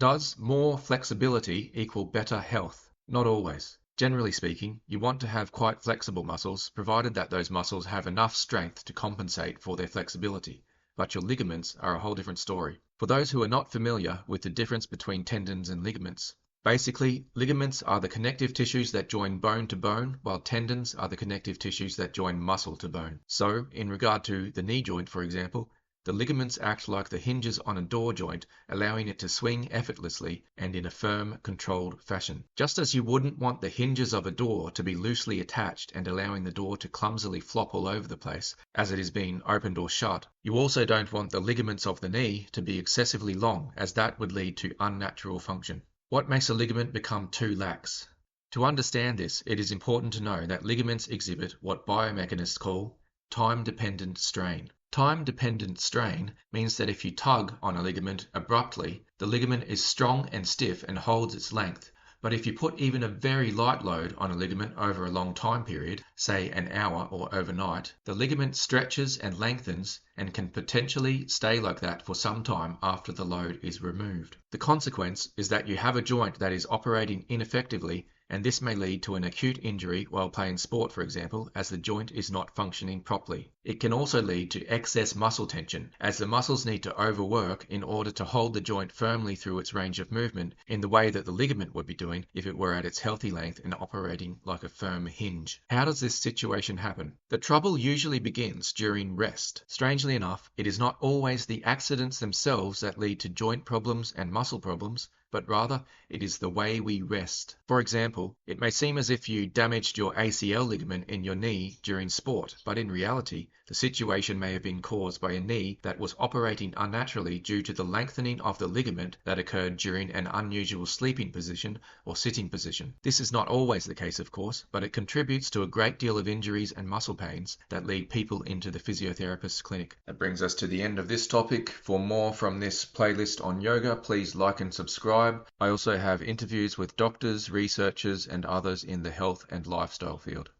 Does more flexibility equal better health? Not always. Generally speaking, you want to have quite flexible muscles, provided that those muscles have enough strength to compensate for their flexibility. But your ligaments are a whole different story. For those who are not familiar with the difference between tendons and ligaments, basically, ligaments are the connective tissues that join bone to bone, while tendons are the connective tissues that join muscle to bone. So, in regard to the knee joint, for example, the ligaments act like the hinges on a door joint, allowing it to swing effortlessly and in a firm, controlled fashion. Just as you wouldn't want the hinges of a door to be loosely attached and allowing the door to clumsily flop all over the place as it is being opened or shut, you also don't want the ligaments of the knee to be excessively long, as that would lead to unnatural function. What makes a ligament become too lax? To understand this, it is important to know that ligaments exhibit what biomechanists call time-dependent strain. Time-dependent strain means that if you tug on a ligament abruptly, the ligament is strong and stiff and holds its length. But if you put even a very light load on a ligament over a long time period, say an hour or overnight, the ligament stretches and lengthens and can potentially stay like that for some time after the load is removed. The consequence is that you have a joint that is operating ineffectively, and this may lead to an acute injury while playing sport, for example, as the joint is not functioning properly. It can also lead to excess muscle tension, as the muscles need to overwork in order to hold the joint firmly through its range of movement in the way that the ligament would be doing if it were at its healthy length and operating like a firm hinge. How does this situation happen? The trouble usually begins during rest. Strangely enough, it is not always the accidents themselves that lead to joint problems and muscle problems, but rather it is the way we rest. For example, it may seem as if you damaged your ACL ligament in your knee during sport, but in reality, the situation may have been caused by a knee that was operating unnaturally due to the lengthening of the ligament that occurred during an unusual sleeping position or sitting position. This is not always the case, of course, but it contributes to a great deal of injuries and muscle pains that lead people into the physiotherapist's clinic. That brings us to the end of this topic. For more from this playlist on yoga, please like and subscribe. I also have interviews with doctors, researchers, and others in the health and lifestyle field.